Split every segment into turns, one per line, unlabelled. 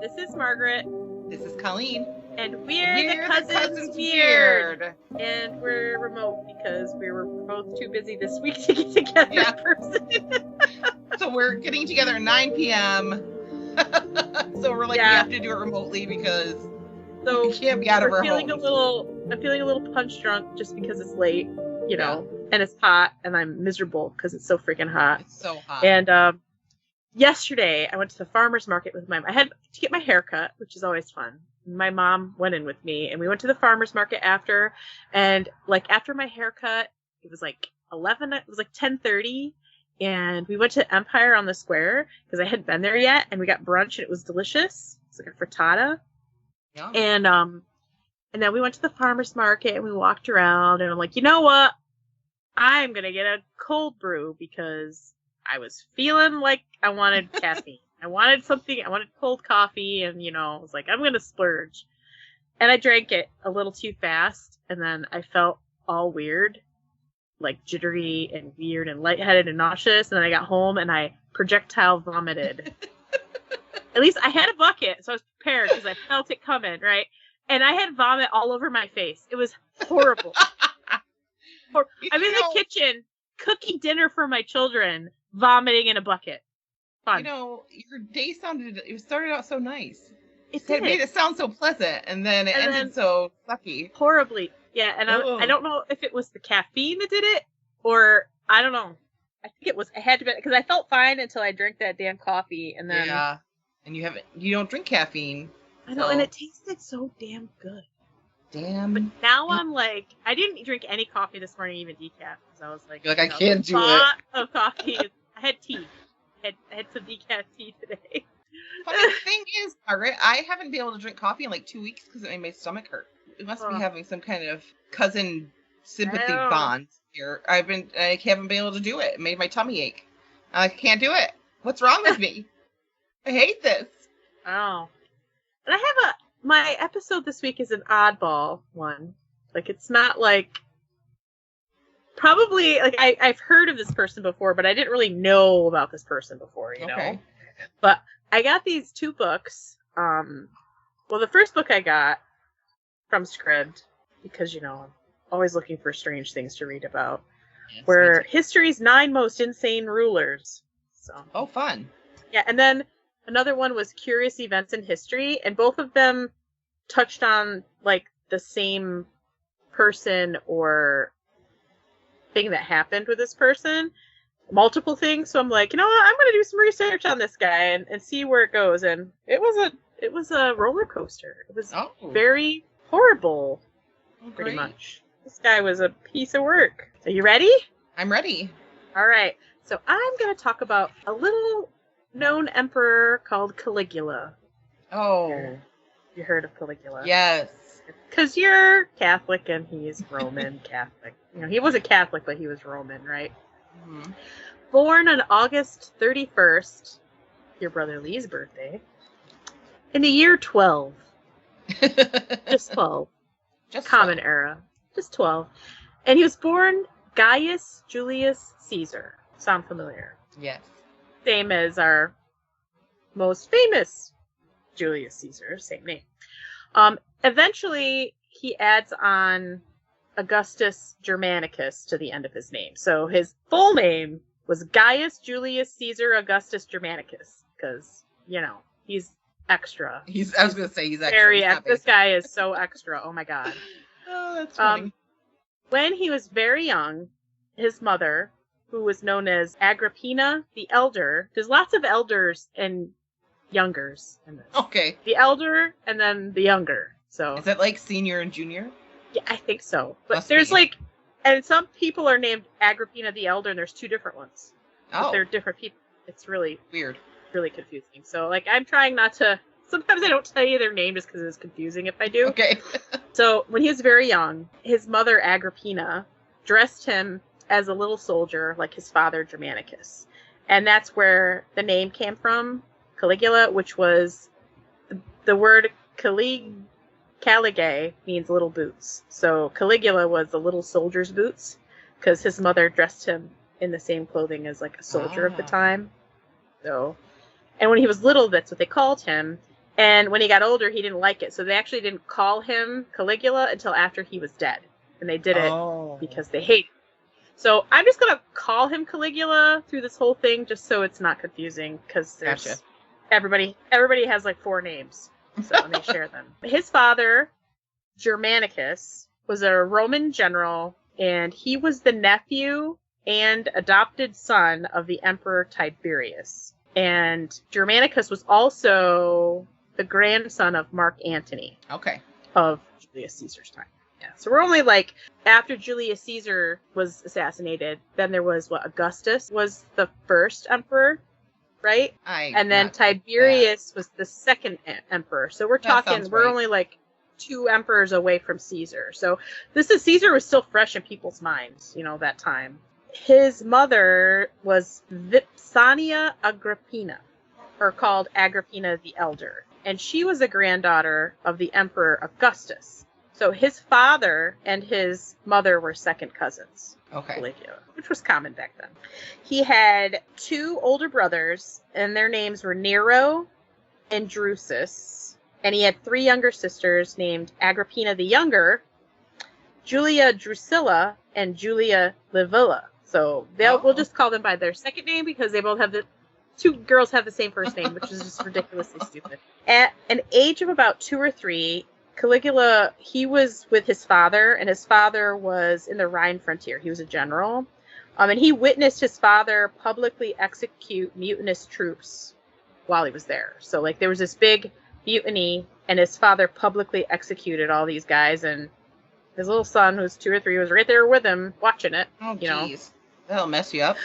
This is Margaret.
This is Colleen.
And we're the Cousins Weird. And we're remote because we were both too busy this week to get together in person.
So we're getting together at 9 p.m. So we're like, we have to do it remotely because we can't be out of our homes.
I'm feeling a little punch drunk just because it's late, you know, and it's hot, and I'm miserable because it's so freaking hot.
It's so hot.
And yesterday, I went to the farmer's market with I had to get my hair cut, which is always fun. My mom went in with me, and we went to the farmer's market after, and like after my haircut, it was like 10:30, and we went to Empire on the Square because I hadn't been there yet, and we got brunch, and it was delicious. It's like a frittata.
Yeah.
And then we went to the farmer's market, and we walked around, and I'm like, you know what? I'm gonna get a cold brew because I was feeling like I wanted caffeine. I wanted cold coffee, and, you know, I was like, I'm going to splurge. And I drank it a little too fast, and then I felt all weird, like jittery and weird and lightheaded and nauseous, and then I got home, and I projectile vomited. At least I had a bucket, so I was prepared, because I felt it coming, right? And I had vomit all over my face. It was horrible. I'm in the kitchen, cooking dinner for my children, vomiting in a bucket. Fun.
You know, your day started out so nice.
It
made it sound so pleasant, and then it ended so sucky.
Horribly. Yeah, and I don't know if it was the caffeine that did it, or I don't know. I think it had to be, because I felt fine until I drank that damn coffee, and then...
Yeah, and you don't drink caffeine.
I know, and it tasted so damn good.
Damn.
But now I'm like, I didn't drink any coffee this morning, even decaf, because I was like...
You're like, I can't do it.
Of coffee. I had tea. I had some decaf tea today.
Funny thing is, Margaret, I haven't been able to drink coffee in like 2 weeks because it made my stomach hurt. We must be having some kind of cousin sympathy bond here. I haven't been able to do it. It made my tummy ache. I can't do it. What's wrong with me? I hate this.
Oh. And I have my episode this week is an oddball one. Like, it's not like... Probably, like, I've heard of this person before, but I didn't really know about this person before, you know? But I got these two books. Well, the first book I got from Scribd, because, you know, I'm always looking for strange things to read about, were History's 9 Most Insane Rulers. So.
Oh, fun.
Yeah, and then another one was Curious Events in History, and both of them touched on, like, the same person or... thing that happened with this person, multiple things. So I'm like, you know what, I'm going to do some research on this guy and see where it goes. And it was a roller coaster. It was very horrible, pretty much. This guy was a piece of work. Are you ready?
I'm ready.
All right. So I'm going to talk about a little known emperor called Caligula.
Oh.
You heard of Caligula?
Yes.
Because you're Catholic and he's Roman Catholic. You know, he wasn't Catholic, but he was Roman, right? Mm-hmm. Born on August 31st, your brother Lee's birthday, in the year 12. Just 12.
Just
Common
12.
Era. Just 12. And he was born Gaius Julius Caesar. Sound familiar?
Yes.
Same as our most famous Julius Caesar. Same name. Eventually, he adds on Augustus Germanicus to the end of his name. So his full name was Gaius Julius Caesar Augustus Germanicus, because, you know, he's extra.
I was going to say he's extra.
Very extra. This guy is so extra. Oh, my God.
Oh, that's funny.
When he was very young, his mother, who was known as Agrippina the Elder, there's lots of elders and youngers in this.
Okay.
The elder and then the younger. So
is that like senior and junior?
Yeah, I think so. But there's and some people are named Agrippina the Elder, and there's two different ones.
Oh.
But they're different people. It's really
weird.
Really confusing. So, like, I'm trying not to... Sometimes I don't tell you their name just because it's confusing if I do.
Okay.
So, when he was very young, his mother, Agrippina, dressed him as a little soldier like his father, Germanicus. And that's where the name came from, Caligula, which was the word Caligae means little boots. So Caligula was the little soldier's boots because his mother dressed him in the same clothing as like a soldier of the time. So, and when he was little, that's what they called him. And when he got older, he didn't like it. So they actually didn't call him Caligula until after he was dead. And they did it because they hated him. So I'm just going to call him Caligula through this whole thing just so it's not confusing, because there's everybody has like 4 names. So and they share them. His father, Germanicus, was a Roman general, and he was the nephew and adopted son of the Emperor Tiberius. And Germanicus was also the grandson of Mark Antony.
Okay.
Of Julius Caesar's time. Yeah. So we're only like, after Julius Caesar was assassinated, then there was Augustus was the first emperor, right? And then Tiberius was the second emperor. So we're talking, we're only like 2 emperors away from Caesar. So Caesar was still fresh in people's minds, that time. His mother was Vipsania Agrippina, or called Agrippina the Elder. And she was a granddaughter of the Emperor Augustus. So his father and his mother were second cousins.
Okay.
Caligula, which was common back then. He had 2 older brothers, and their names were Nero and Drusus. And he had 3 younger sisters named Agrippina the Younger, Julia Drusilla, and Julia Livilla. So we'll just call them by their second name because they both have 2 girls have the same first name, which is just ridiculously stupid. At an age of about 2 or 3, Caligula, he was with his father, and his father was in the Rhine frontier. He was a general. And he witnessed his father publicly execute mutinous troops while he was there. So, like, there was this big mutiny, and his father publicly executed all these guys, and his little son, who's 2 or 3, was right there with him watching it.
Oh, jeez. That'll mess you up.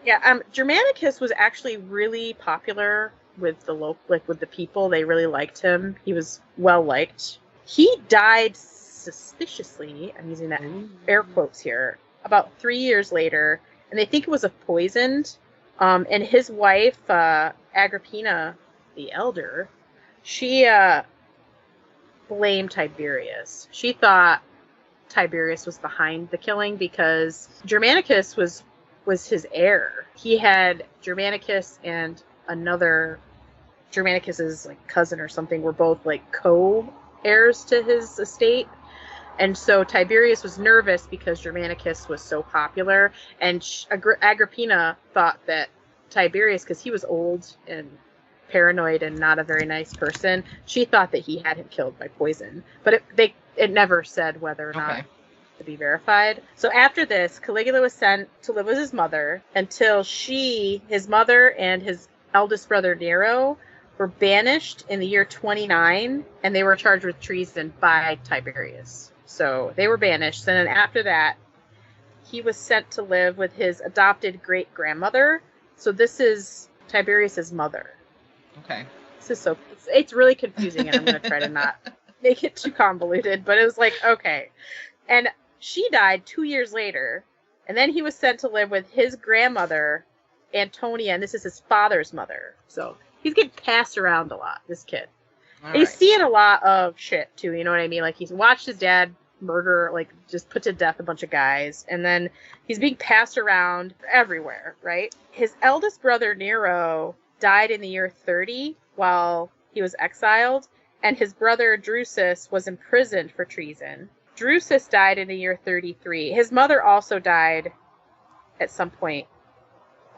Yeah, Germanicus was actually really popular with the people. They really liked him. He was well liked. He died suspiciously, I'm using that air quotes here, about 3 years later, and they think it was poisoned. And his wife, Agrippina the Elder, she blamed Tiberius. She thought Tiberius was behind the killing because Germanicus was his heir. He had Germanicus and another Germanicus's cousin or something were both co-heirs to his estate. And so Tiberius was nervous because Germanicus was so popular, and Agrippina thought that Tiberius, because he was old and paranoid and not a very nice person, she thought that he had him killed by poison. But it never said whether or not to be verified. So after this, Caligula was sent to live with his mother until his mother and his eldest brother Nero were banished in the year 29, and they were charged with treason by Tiberius. So they were banished, and then after that, he was sent to live with his adopted great-grandmother. So this is Tiberius's mother.
Okay.
This is it's really confusing, and I'm going to try to not make it too convoluted, but it was okay. And she died 2 years later, and then he was sent to live with his grandmother, Antonia, and this is his father's mother. So he's getting passed around a lot, this kid. He's seeing a lot of shit, too, you know what I mean? He's watched his dad murder, just put to death a bunch of guys, and then he's being passed around everywhere, right? His eldest brother, Nero, died in the year 30 while he was exiled, and his brother, Drusus, was imprisoned for treason. Drusus died in the year 33. His mother also died at some point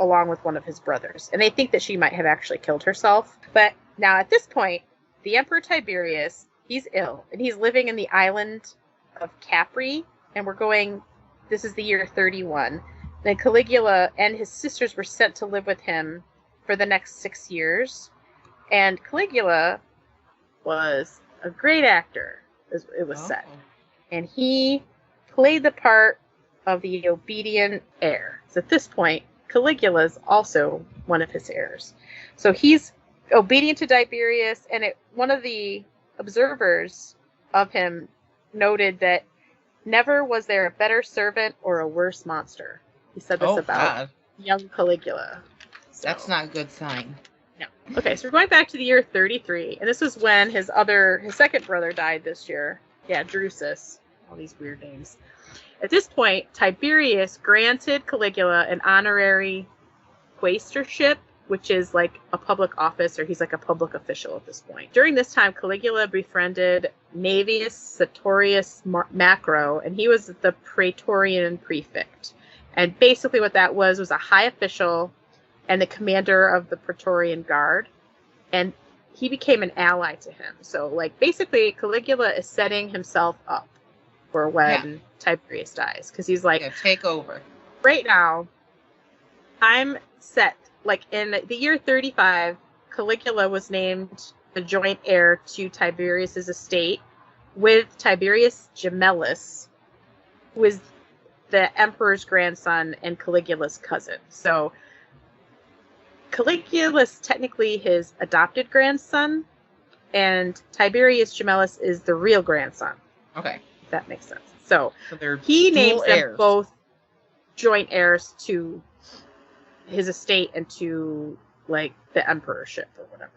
along with one of his brothers, and they think that she might have actually killed herself. But now at this point, the Emperor Tiberius, he's ill, and he's living in the island of Capri, and this is the year 31. Then Caligula and his sisters were sent to live with him for the next 6 years, and Caligula was a great actor, it was said. And he played the part of the obedient heir. So at this point, Caligula is also one of his heirs. So he's obedient to Tiberius, and one of the observers of him noted that never was there a better servant or a worse monster. He said this about young Caligula. So,
that's not a good sign.
No. Okay, so we're going back to the year 33, and this is when his second brother died this year. Yeah, Drusus. All these weird names. At this point, Tiberius granted Caligula an honorary quaestorship, which is like a public office, or he's like a public official at this point. During this time, Caligula befriended Naevius Sertorius Macro, and he was the Praetorian prefect. And basically what that was a high official and the commander of the Praetorian Guard. And he became an ally to him. So, like, basically Caligula is setting himself up for when Tiberius dies. Because he's like,
take over.
Right now, I'm set. Like, in the year 35, Caligula was named the joint heir to Tiberius's estate with Tiberius Gemellus, who is the emperor's grandson and Caligula's cousin. So Caligula's technically his adopted grandson, and Tiberius Gemellus is the real grandson.
Okay.
If that makes sense. So
they're
he names them
heirs.
both joint heirs to his estate and to, like, the emperorship or whatever.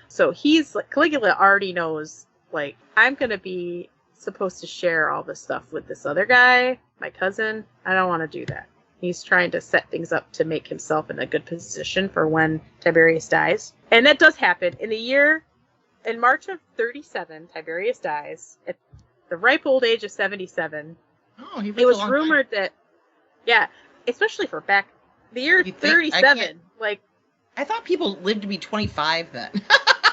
So he's like, Caligula already knows, like, I'm going to be supposed to share all this stuff with this other guy, my cousin. I don't want to do that. He's trying to set things up to make himself in a good position for when Tiberius dies. And that does happen. In March of 37, Tiberius dies at the ripe old age of 77.
Oh, he
it was rumored that, especially for back the year 37, like,
I thought people lived to be 25 then.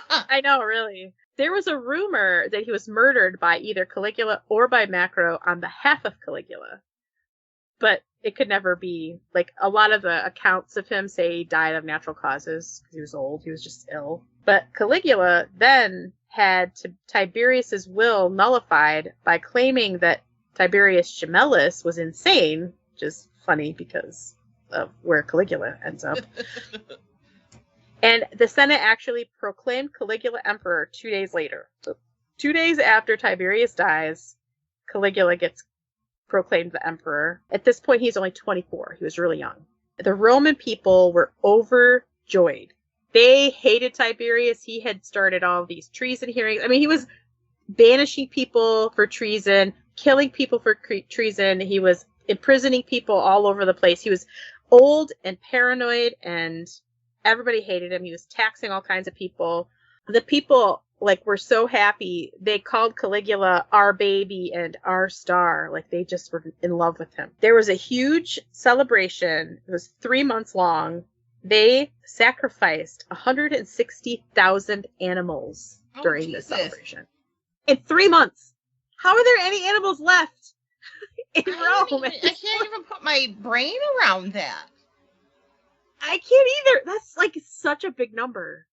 I know, really. There was a rumor that he was murdered by either Caligula or by Macro on behalf of Caligula. But it could never be, like, a lot of the accounts of him say he died of natural causes because he was old, he was just ill. But Caligula then had Tiberius's will nullified by claiming that Tiberius Gemellus was insane, which is funny because of where Caligula ends up. And the Senate actually proclaimed Caligula emperor 2 days later. So 2 days after Tiberius dies, Caligula gets proclaimed the emperor. At this point, he's only 24. He was really young. The Roman people were overjoyed. They hated Tiberius. He had started all these treason hearings. I mean, he was banishing people for treason, killing people for treason. He was imprisoning people all over the place. He was old and paranoid, and everybody hated him. He was taxing all kinds of people. The people, like, were so happy. They called Caligula our baby and our star. Like, they just were in love with him. There was a huge celebration. It was 3 months long. They sacrificed 160,000 animals during this celebration. In 3 months. How are there any animals left in Rome?
I can't even put my brain around that.
I can't either. That's, like, such a big number.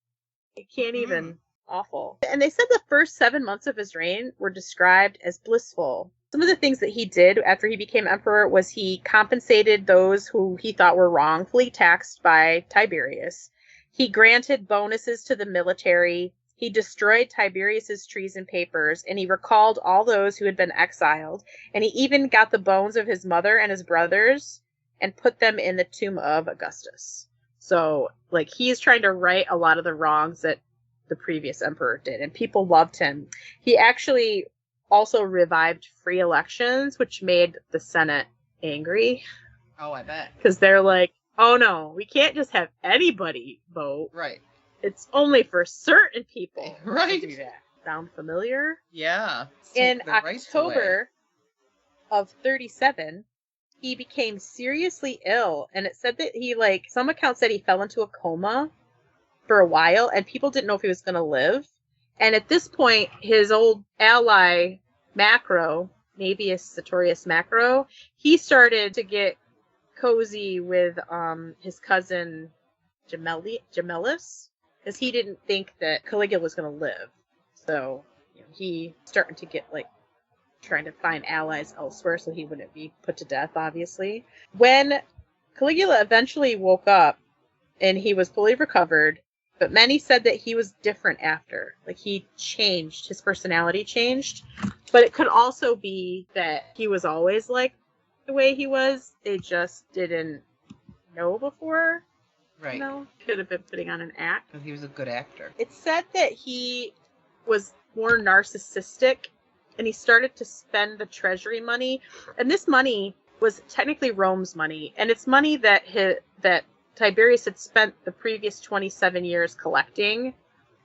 I can't even. Awful. And they said the first 7 months of his reign were described as blissful. Some of the things that he did after he became emperor was he compensated those who he thought were wrongfully taxed by Tiberius. He granted bonuses to the military. He destroyed Tiberius's treason papers, and he recalled all those who had been exiled. And he even got the bones of his mother and his brothers and put them in the tomb of Augustus. So, like, he's trying to right a lot of the wrongs that the previous emperor did, and people loved him. He actually also revived free elections, which made the Senate angry.
Oh, I bet.
Because they're like, oh no, we can't just have anybody vote.
Right.
It's only for certain people.
Right.
To do that. Sound familiar?
Yeah.
In October of 37, he became seriously ill, and it said that he, like, some accounts said he fell into a coma for a while, and people didn't know if he was going to live. And at this point, his old ally, Macro, Naevius Sertorius Macro, he started to get cozy with his cousin Gemellus, because he didn't think that Caligula was going to live. So, you know, he starting to get, like, trying to find allies elsewhere so he wouldn't be put to death, obviously. When Caligula eventually woke up and he was fully recovered, but many said that he was different after. Like, he changed. His personality changed. But it could also be that he was always like the way he was. They just didn't know before.
Right.
You know? Could have been putting on an act.
Because he was a good actor.
It said that he was more narcissistic, and he started to spend the treasury money. And this money was technically Rome's money. And it's money that Tiberius had spent the previous 27 years collecting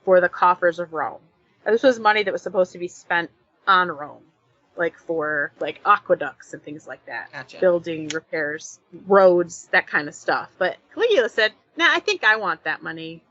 for the coffers of Rome. And this was money that was supposed to be spent on Rome, like for like aqueducts and things like that.
Gotcha.
Building, repairs, roads, that kind of stuff. But Caligula said, nah, I think I want that money.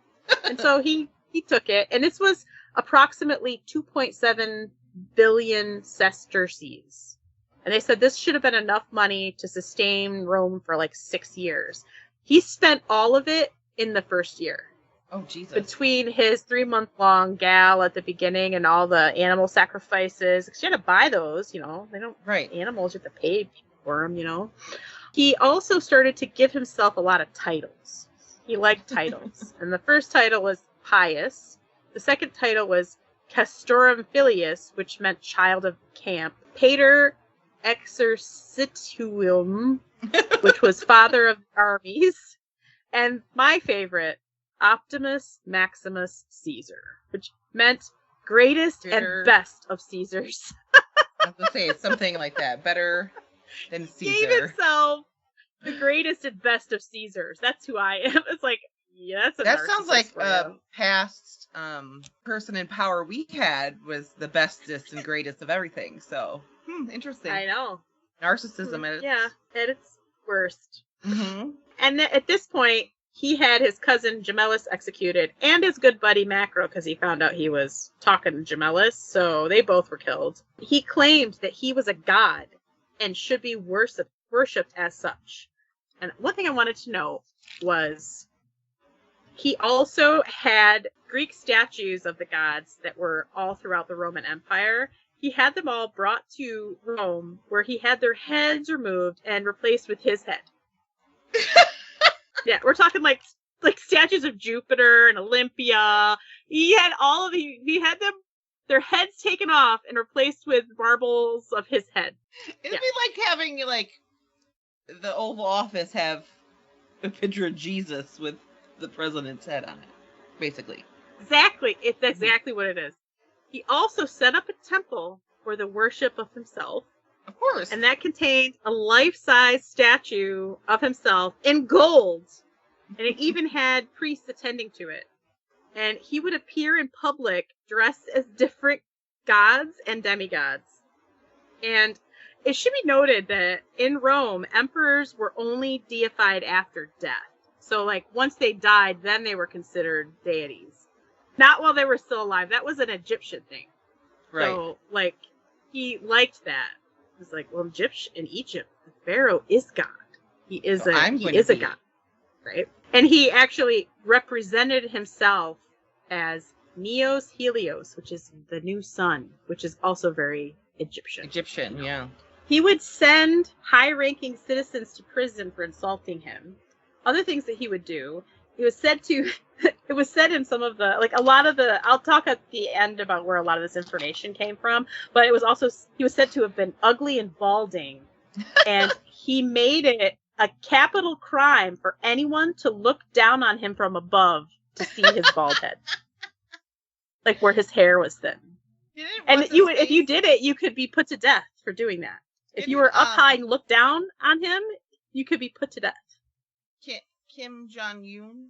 And so he took it. And this was approximately 2.7 billion sesterces. And they said this should have been enough money to sustain Rome for like 6 years. He spent all of it in the first year.
Oh, Jesus.
Between his 3-month-long gala at the beginning and all the animal sacrifices. Because you had to buy those, you know. They don't,
right.
Animals, you have to pay for them, you know. He also started to give himself a lot of titles. He liked titles. And the first title was Pius. The second title was Castorum Filius, which meant child of camp. Pater Exercituum, which was father of armies. And my favorite, Optimus Maximus Caesar, which meant greatest and best of Caesars.
I was going to say, it's something like that. Better than Caesar.
Gave itself the greatest and best of Caesars. That's who I am. It's like, yeah, that's a
that sounds like past person in power we had was the bestest and greatest of everything. So, interesting.
I know.
Narcissism at
its worst.
Mm-hmm.
And at this point, he had his cousin Gemellus executed and his good buddy Macro because he found out he was talking to Gemellus. So they both were killed. He claimed that he was a god and should be worshipped as such. And one thing I wanted to know was he also had Greek statues of the gods that were all throughout the Roman Empire. He had them all brought to Rome where he had their heads removed and replaced with his head. Yeah, we're talking like statues of Jupiter and Olympia. He had he had their heads taken off and replaced with marbles of his head.
It'd be like having like the Oval Office have a picture of Jesus with the president's head on it, basically.
Exactly. It's exactly what it is. He also set up a temple for the worship of himself.
Of course.
And that contained a life-size statue of himself in gold. And it even had priests attending to it. And he would appear in public dressed as different gods and demigods. And it should be noted that in Rome, emperors were only deified after death. So, like, once they died, then they were considered deities. Not while they were still alive. That was an Egyptian thing.
Right.
So, like, he liked that. It was like, well, in Egypt, the pharaoh is God. He is a god. Right? And he actually represented himself as Neos Helios, which is the new sun, which is also very Egyptian.
Yeah.
He would send high-ranking citizens to prison for insulting him. Other things that he would do, it was said in some of the, like a lot of the, I'll talk at the end about where a lot of this information came from, but he was said to have been ugly and balding. And he made it a capital crime for anyone to look down on him from above to see his bald head. Like where his hair was thin. And if you did it, you could be put to death for doing that. If you were up high and looked down on him, you could be put to death.
Kim Jong-un?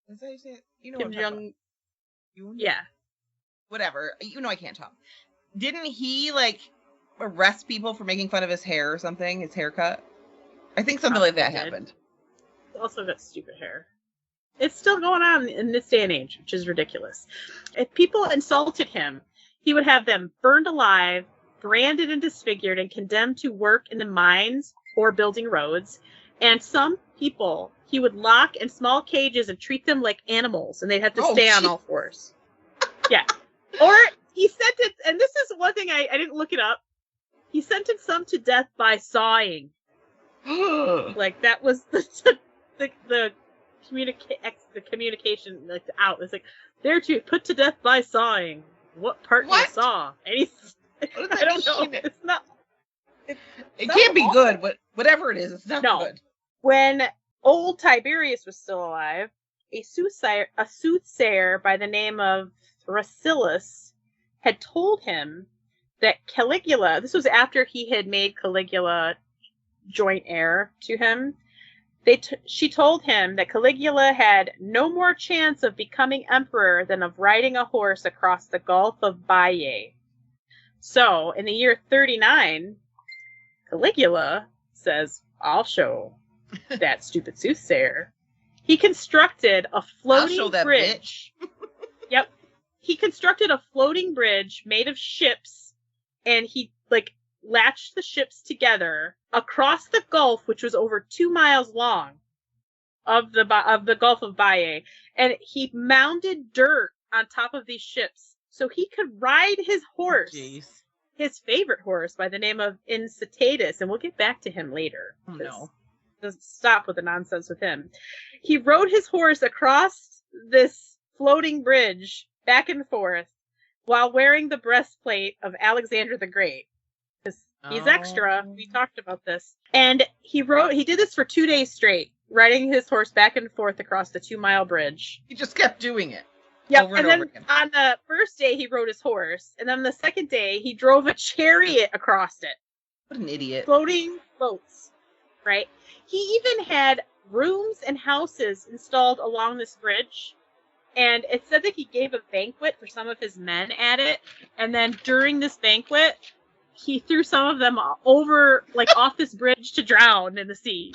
Is that how you say it? You know
Kim Jong-un? Yeah.
Whatever. You know I can't talk. Didn't he, like, arrest people for making fun of his hair or something? His haircut? I think something like that happened.
He also got stupid hair. It's still going on in this day and age, which is ridiculous. If people insulted him, he would have them burned alive, branded and disfigured, and condemned to work in the mines or building roads. And some people he would lock in small cages and treat them like animals, and they'd have to stay on all fours. Yeah. Or he sentenced, and this is one thing I didn't look it up. He sentenced some to death by sawing. Like that was the communication like out. It's like they're to put to death by sawing. What part do you saw? And he's I don't know. It's not.
It can't be good, but whatever it is, it's not good.
When old Tiberius was still alive, a soothsayer by the name of Thrasyllus had told him that Caligula, this was after he had made Caligula joint heir to him, She told him that Caligula had no more chance of becoming emperor than of riding a horse across the Gulf of Baiae. So, in the year 39, Caligula says, I'll show that stupid soothsayer. He constructed a floating bridge. Yep. He constructed a floating bridge made of ships, and he, latched the ships together across the Gulf, which was over 2 miles long, of the Gulf of Baiae, and he mounded dirt on top of these ships so he could ride his horse, his favorite horse by the name of Incitatus, and we'll get back to him later.
Oh, no.
Doesn't stop with the nonsense with him. He rode his horse across this floating bridge back and forth while wearing the breastplate of Alexander the Great. He's extra. We talked about this. And he did this for 2 days straight, riding his horse back and forth across the 2-mile bridge.
He just kept doing it.
Yep. And then on the first day, he rode his horse. And then the second day, he drove a chariot across it.
What an idiot.
Floating boats, right? He even had rooms and houses installed along this bridge. And it said that he gave a banquet for some of his men at it. And then during this banquet, he threw some of them over, off this bridge to drown in the sea.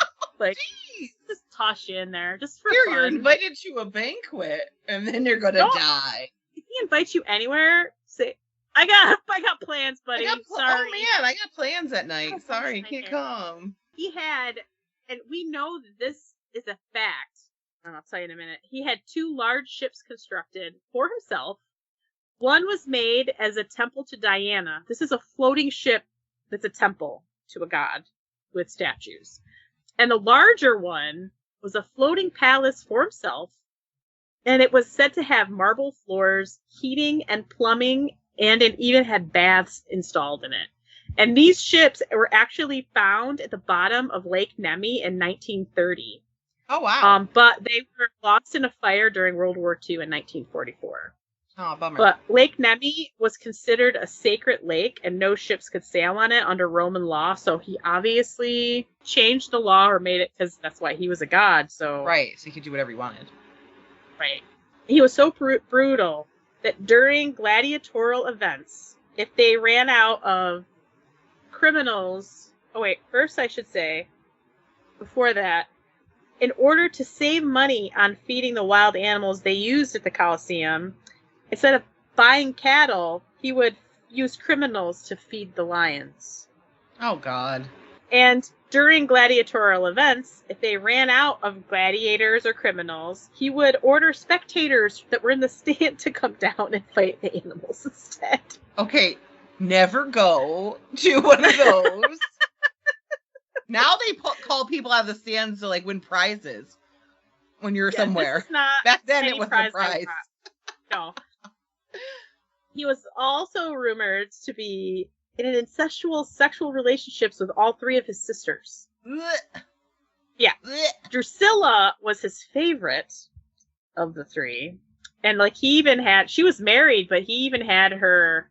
Just toss you in there, just for fun.
You're invited to a banquet, and then you're gonna die.
If he invites you anywhere, say, I got plans, buddy. Sorry.
Oh man, I got plans at night. Sorry, can't come.
He had, and we know that this is a fact, and I'll tell you in a minute. He had 2 large ships constructed for himself. One was made as a temple to Diana. This is a floating ship that's a temple to a god with statues. And the larger one was a floating palace for himself. And it was said to have marble floors, heating and plumbing, and it even had baths installed in it. And these ships were actually found at the bottom of Lake Nemi in 1930.
Oh, wow.
But they were lost in a fire during World War II in 1944.
Oh, bummer.
But Lake Nemi was considered a sacred lake, and no ships could sail on it under Roman law. So he obviously changed the law or made it because that's why he was a god. So
right, so he could do whatever he wanted.
Right. He was so brutal that during gladiatorial events, if they ran out of criminals... Oh, wait. First, I should say, before that, in order to save money on feeding the wild animals they used at the Colosseum, instead of buying cattle, he would use criminals to feed the lions.
Oh, God.
And during gladiatorial events, if they ran out of gladiators or criminals, he would order spectators that were in the stand to come down and fight the animals instead.
Okay, never go to one of those. Now they call people out of the stands to win prizes when you're somewhere. Back then it was a prize.
No. He was also rumored to be in an incestual sexual relationships with all 3 of his sisters.
Blech.
Yeah.
Blech.
Drusilla was his favorite of the 3. And he even had, she was married, but he even had her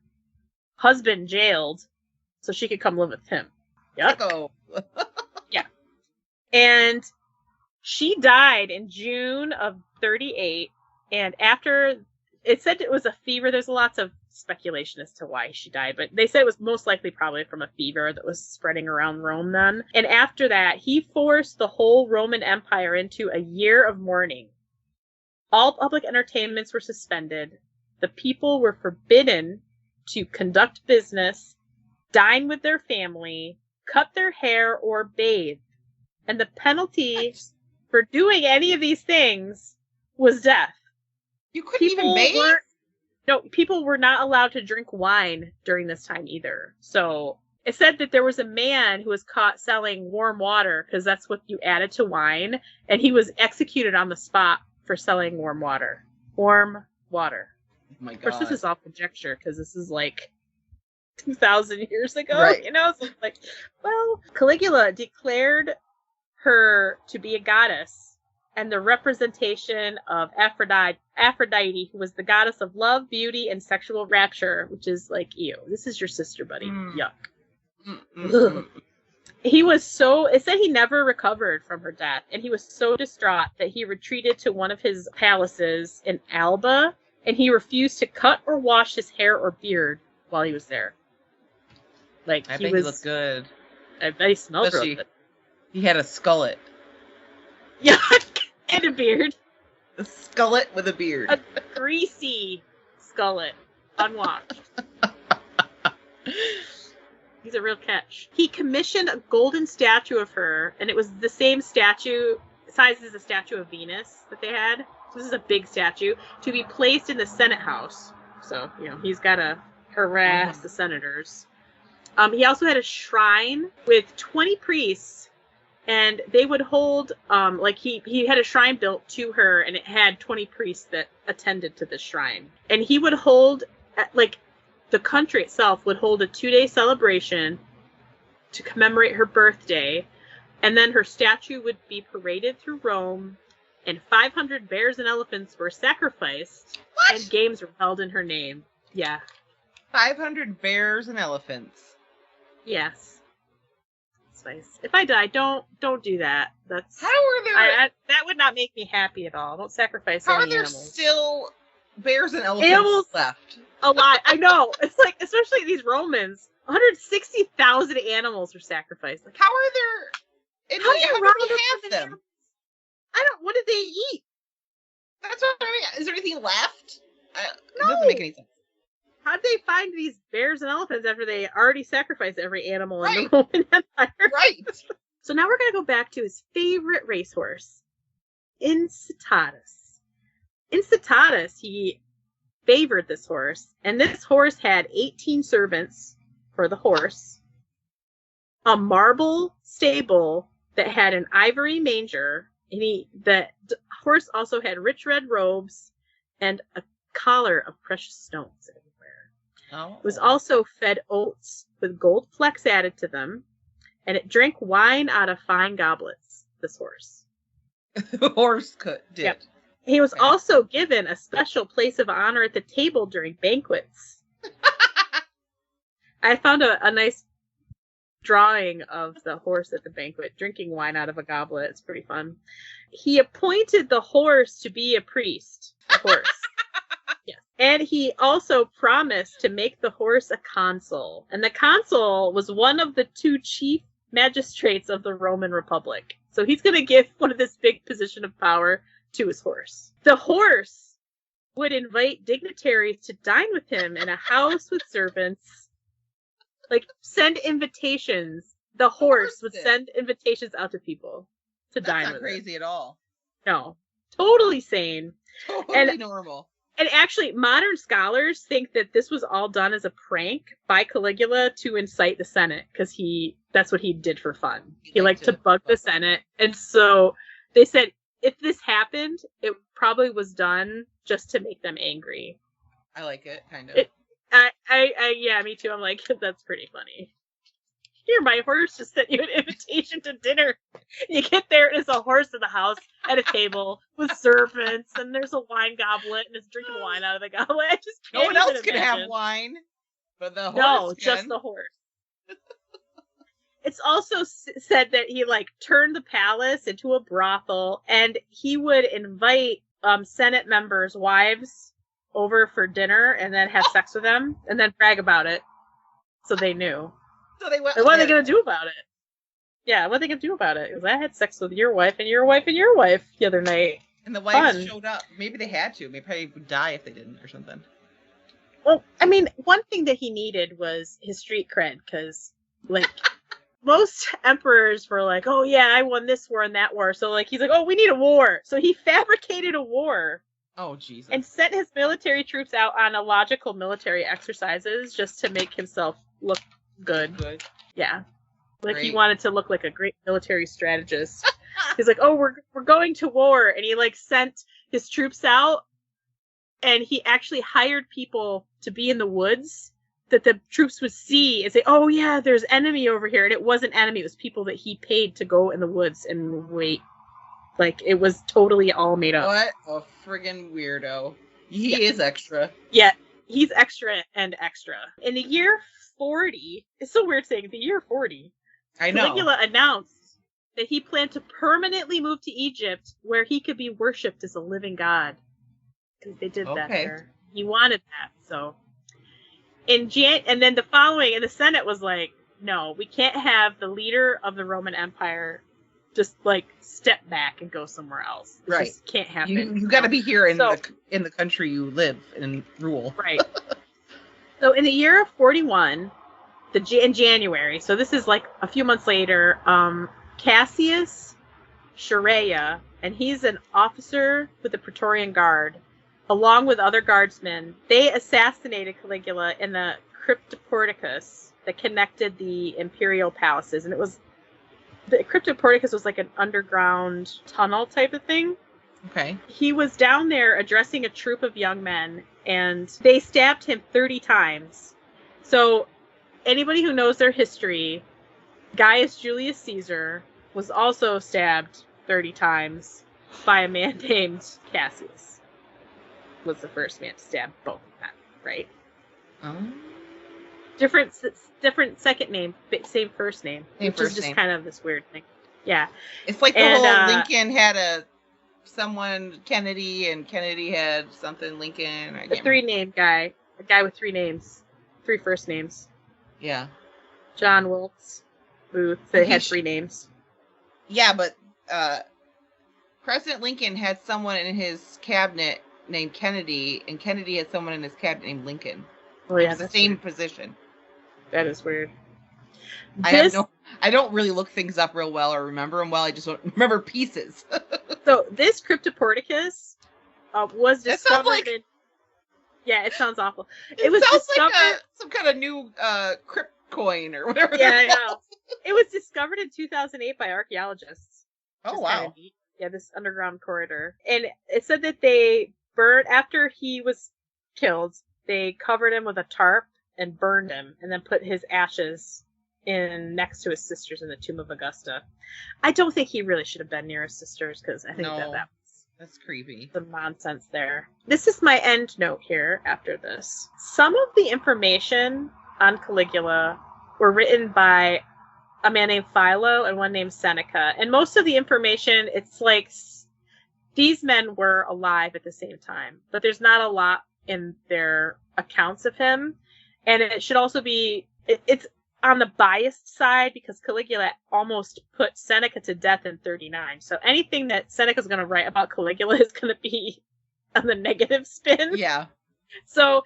husband jailed so she could come live with him. Yep. Yeah. And she died in June of 38. And after, it said it was a fever. There's lots of speculation as to why she died, but they said it was most likely probably from a fever that was spreading around Rome then. And after that, he forced the whole Roman Empire into a year of mourning. All public entertainments were suspended. The people were forbidden to conduct business, dine with their family, cut their hair, or bathe. And the penalty for doing any of these things was death.
You couldn't even bathe?
No, people were not allowed to drink wine during this time either. So it said that there was a man who was caught selling warm water because that's what you added to wine. And he was executed on the spot for selling warm water. Warm water.
Oh my God.
Of course, this is all conjecture because this is 2,000 years ago.
Right.
So well, Caligula declared her to be a goddess and the representation of Aphrodite, who was the goddess of love, beauty, and sexual rapture, which is ew, this is your sister, buddy. Yuck. It said he never recovered from her death, and he was so distraught that he retreated to one of his palaces in Alba, and he refused to cut or wash his hair or beard while he was there.
I bet he looked good.
I bet he smelled real good.
He had a skullet.
Yeah, and a beard.
A skullet with a beard.
A greasy skullet, unwashed. He's a real catch. He commissioned a golden statue of her, and it was the same statue, size as the statue of Venus that they had. So this is a big statue, to be placed in the Senate House. So, he's got to harass the senators. He also had a shrine with 20 priests, and they would hold, he had a shrine built to her, and it had 20 priests that attended to the shrine. And he would hold, the country itself would hold a 2-day celebration to commemorate her birthday, and then her statue would be paraded through Rome, and 500 bears and elephants were sacrificed, and games were held in her name. Yeah.
500 bears and elephants.
Yes. That's nice. If I die, don't do that. That's
how are there?
That would not make me happy at all. Don't sacrifice any animals. How are there
still bears and elephants left?
A lot. I know. It's like, especially these Romans, 160,000 animals were sacrificed.
How are there? How do you have them?
What did they eat?
That's what I mean. Is there anything left?
No.
It doesn't make any sense.
How'd they find these bears and elephants after they already sacrificed every animal in the Roman Empire?
Right.
So now we're going to go back to his favorite racehorse, Incitatus. Incitatus, he favored this horse, and this horse had 18 servants for the horse, a marble stable that had an ivory manger, and the horse also had rich red robes and a collar of precious stones everywhere.
Oh.
It was also fed oats with gold flecks added to them, and it drank wine out of fine goblets, this horse.
The horse did.
Yep. He was also given a special place of honor at the table during banquets. I found a nice drawing of the horse at the banquet, drinking wine out of a goblet. It's pretty fun. He appointed the horse to be a priest. The horse. Yes. And he also promised to make the horse a consul. And the consul was one of the 2 chief magistrates of the Roman Republic. So he's going to give one of this big position of power to his horse. The horse would invite dignitaries to dine with him in a house with servants. Send invitations. The horse would send invitations out to people to dine with him.
That's not crazy at all.
No. Totally sane.
Totally normal.
And actually, modern scholars think that this was all done as a prank by Caligula to incite the Senate, because that's what he did for fun. He liked to bug the Senate. And so they said, if this happened, it probably was done just to make them angry.
I like it, kind of.
Yeah, me too. I'm like, that's pretty funny. Here, my horse just sent you an invitation to dinner. You get there, and it's a horse in the house at a table with servants, and there's a wine goblet, and it's drinking wine out of the goblet. I just can't.
No one else can have wine, but the horse
No,
can.
Just the horse. It's also said that he turned the palace into a brothel, and he would invite Senate members' wives over for dinner and then have sex with them and then brag about it, so they knew.
So they went.
What are they gonna do about it? Yeah, what are they gonna do about it? Because I had sex with your wife and your wife and your wife the other night.
And the wives showed up. Maybe they had to. They probably would die if they didn't or something.
Well, I mean, one thing that he needed was his street cred, because most emperors were like, oh yeah, I won this war and that war. So he's like, oh, we need a war. So he fabricated a war.
Oh, Jesus.
And sent his military troops out on illogical military exercises just to make himself look good. Yeah. He wanted to look like a great military strategist. He's like, oh, we're going to war. And he sent his troops out, and he actually hired people to be in the woods that the troops would see and say, oh yeah, there's enemy over here. And it wasn't enemy. It was people that he paid to go in the woods and wait. It was totally all made up.
What a friggin' weirdo. He is extra.
Yeah, he's extra and extra. In the year 40, it's so weird saying the year 40.
I know.
Caligula announced that he planned to permanently move to Egypt where he could be worshipped as a living god. Because they did that there. He wanted that, so. And then the following, and the Senate was like, no, we can't have the leader of the Roman Empire just, like, step back and go somewhere else. It just can't happen.
You got to be here in the country you live and rule.
Right. So in the year of 41, in January, so this is like a few months later, Cassius Chaerea, and he's an officer with the Praetorian Guard, along with other guardsmen, they assassinated Caligula in the Cryptoporticus that connected the imperial palaces. And the Cryptoporticus was like an underground tunnel type of thing.
Okay.
He was down there addressing a troop of young men, and they stabbed him 30 times. So anybody who knows their history, Gaius Julius Caesar was also stabbed 30 times by a man named Cassius. Was the first man to stab both of them, right? Different second name, same first name, which is just kind of this weird thing. Yeah.
It's like the whole Lincoln had someone Kennedy, and Kennedy had something Lincoln.
A three-name guy. A guy with three names. Three first names.
Yeah.
John Wilkes Booth. They had three names.
Yeah, but President Lincoln had someone in his cabinet named Kennedy, and Kennedy had someone in his cabinet named Lincoln.
Oh, yeah,
it was the same position.
That is weird.
I don't really look things up real well or remember them well. I just remember pieces.
So this Cryptoporticus was discovered yeah, it sounds awful. It was discovered
like some kind of new crypt coin or whatever.
Yeah, I know. It was discovered in 2008 by archaeologists.
Oh, wow.
Yeah, this underground corridor. And it said that they burned, after he was killed, they covered him with a tarp and burned him, and then put his ashes in next to his sisters in the tomb of Augusta. I don't think he really should have been near his sisters, because I think
that's creepy.
Some nonsense there. This is my end note here after this. Some of the information on Caligula were written by a man named Philo and one named Seneca. And most of the information, it's like these men were alive at the same time, but there's not a lot in their accounts of him. And it should also be, it's on the biased side, because Caligula almost put Seneca to death in 39. So anything that Seneca's going to write about Caligula is going to be on the negative spin.
Yeah.
So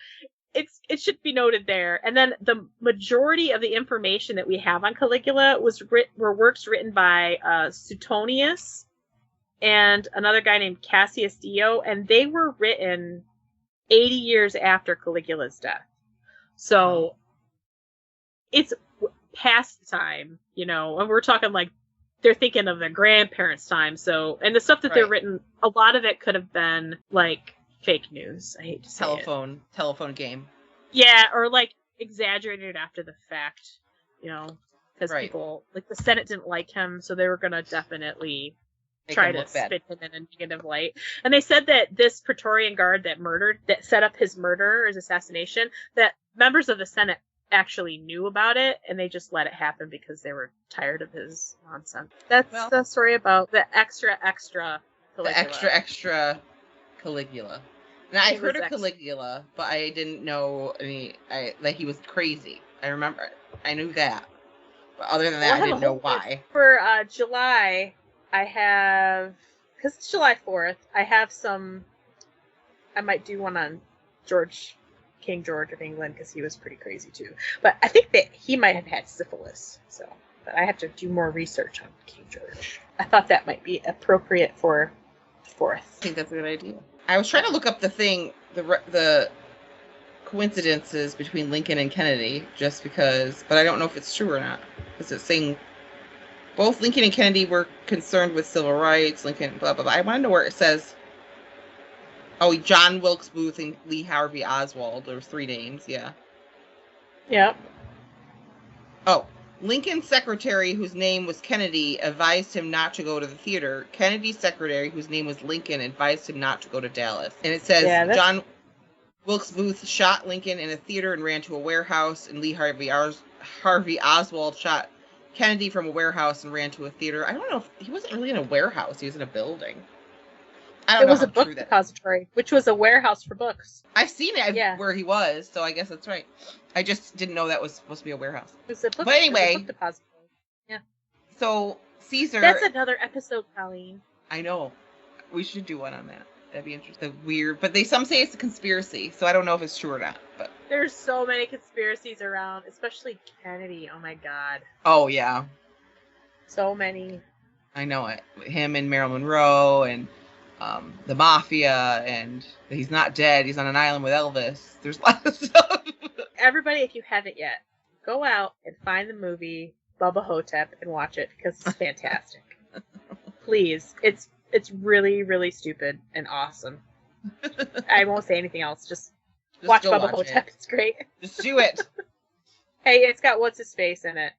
it should be noted there. And then the majority of the information that we have on Caligula were works written by Suetonius and another guy named Cassius Dio, and they were written 80 years after Caligula's death. So it's past time, and we're talking like they're thinking of their grandparents' time. So, and the stuff that they're written, a lot of it could have been like fake news. I hate to say
telephone game.
Yeah, or like exaggerated after the fact, because people, like the Senate didn't like him, so they were going to definitely try to spin him in a negative light. And they said that this Praetorian Guard that set up his murder, his assassination, that members of the Senate actually knew about it, and they just let it happen because they were tired of his nonsense. That's the story about the extra Caligula.
The extra Caligula. Now, I heard of Caligula, but I didn't know that he was crazy. I knew that. But other than that, I didn't know why.
For July, I have, because it's July 4th, I might do one on King George of England, because he was pretty crazy too. But I think that he might have had syphilis, but I have to do more research on King George. I thought that might be appropriate for the 4th.
I think that's a good idea. I was trying to look up the coincidences between Lincoln and Kennedy, just because, but I don't know if it's true or not. Because it's saying both Lincoln and Kennedy were concerned with civil rights. Lincoln, blah blah blah. I want to know where it says. Oh, John Wilkes Booth and Lee Harvey Oswald. There were 3 names, yeah.
Yep.
Oh, Lincoln's secretary, whose name was Kennedy, advised him not to go to the theater. Kennedy's secretary, whose name was Lincoln, advised him not to go to Dallas. And it says, John Wilkes Booth shot Lincoln in a theater and ran to a warehouse, and Lee Harvey Oswald shot Kennedy from a warehouse and ran to a theater. I don't know if he wasn't really in a warehouse. He was in a building. I don't know.
It was a book depository, which was a warehouse for books.
I've seen it where he was, so I guess that's right. I just didn't know that was supposed to be a warehouse.
It was a book,
but anyway,
it was a book depository. Yeah.
So Caesar.
That's another episode, Colleen.
I know. We should do one on that. That'd be interesting. Weird, but some say it's a conspiracy, so I don't know if it's true or not. But
there's so many conspiracies around, especially Kennedy. Oh my God.
Oh yeah.
So many.
I know it. Him and Marilyn Monroe and the mafia, and he's not dead. He's on an island with Elvis. There's lots of stuff.
Everybody, if you haven't yet, go out and find the movie Bubba Hotep and watch it because it's fantastic. Please, it's really, really stupid and awesome. I won't say anything else. Just watch Bubba Hotep. It's great.
Just do it.
Hey, it's got what's his face in it?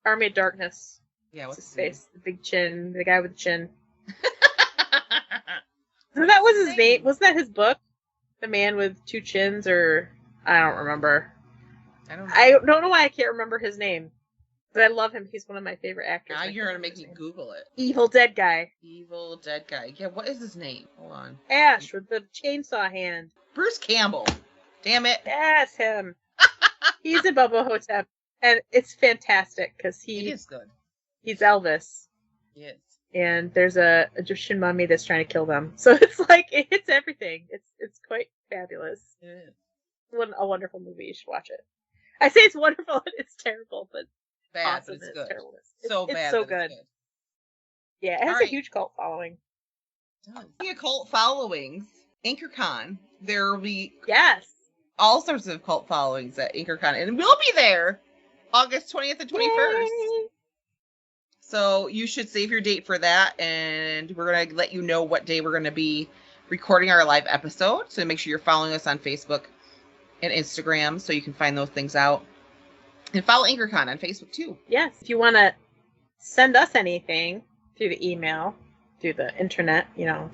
Army of Darkness.
Yeah, what's
his face? The big chin, the guy with the chin. That was his name. Wasn't that his book? The Man with Two Chins, or I don't remember. I don't know why I can't remember his name. But I love him. He's one of my favorite actors.
Now you're gonna make me Google it.
Evil Dead Guy.
Evil Dead Guy. Yeah, what is his name? Hold on.
Ash with the chainsaw hand.
Bruce Campbell. Damn it.
That's him. He's in Bubba Hotep, and it's fantastic because he
is good.
He's Elvis.
Yes.
And there's a Egyptian mummy that's trying to kill them. So it's like it hits everything. It's quite fabulous.
It is.
What a wonderful movie. You should watch it. I say it's wonderful and it's terrible, but
bad,
awesome
but it's good.
Terrible.
So bad.
It's so good. Yeah, it has a huge cult following.
It does. The cult followings. AnchorCon. There will be all sorts of cult followings at AnchorCon, and we'll be there August 20th and 21st. Yay! So you should save your date for that, and we're going to let you know what day we're going to be recording our live episode. So make sure you're following us on Facebook and Instagram so you can find those things out. And follow AnchorCon on Facebook too.
Yes. If you want to send us anything through the email, through the internet, you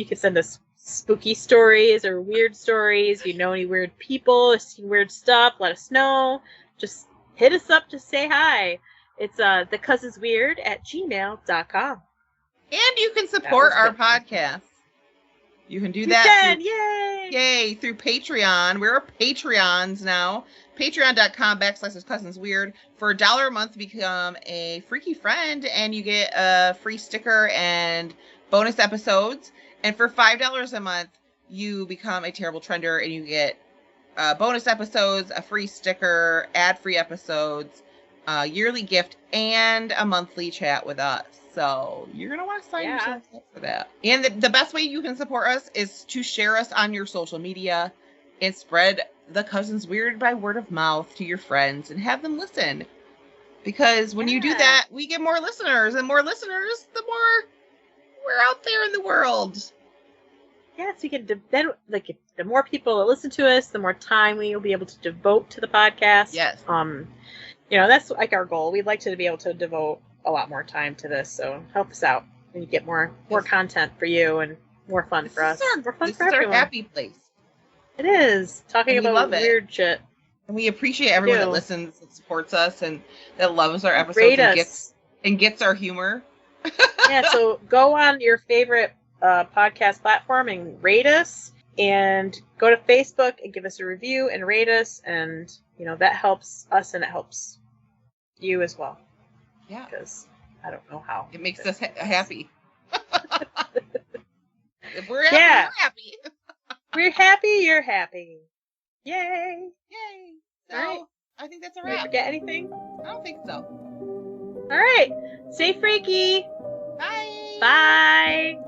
can send us spooky stories or weird stories. You know any weird people, see weird stuff, let us know. Just hit us up to say hi. It's thecousinsweird@gmail.com.
And you can support our podcast. You can do that.
Yay!
Through Patreon. We're Patreons now. Patreon.com/thecousinsweird. For $1 a month, become a freaky friend, and you get a free sticker and bonus episodes. And for $5 a month, you become a terrible trender, and you get bonus episodes, a free sticker, ad-free episodes, a yearly gift, and a monthly chat with us. So you're going to want to sign yourself up for that. And the best way you can support us is to share us on your social media and spread The Cousins Weird by word of mouth to your friends and have them listen. Because when you do that, we get more listeners, and more listeners, the more we're out there in the world.
Yeah, so you can the more people that listen to us, the more time we will be able to devote to the podcast.
Yes.
That's like our goal. We'd like to be able to devote a lot more time to this, so help us out and you get more content for you and more fun for us. More fun
this
for
is
everyone.
Our happy place.
It is talking about weird shit.
And we appreciate everyone that listens and supports us and that loves our episodes and gets our humor.
Yeah, so go on your favorite podcast platform and rate us, and go to Facebook and give us a review and rate us, and that helps us and it helps you as well.
Yeah,
because I don't know how
it makes us happy. If we're happy, we're happy.
We're happy, you're happy. Yay!
So,
all right.
I think that's a
Did we
wrap.
forget anything?
I don't think so.
All right. Stay freaky.
Bye.
Bye.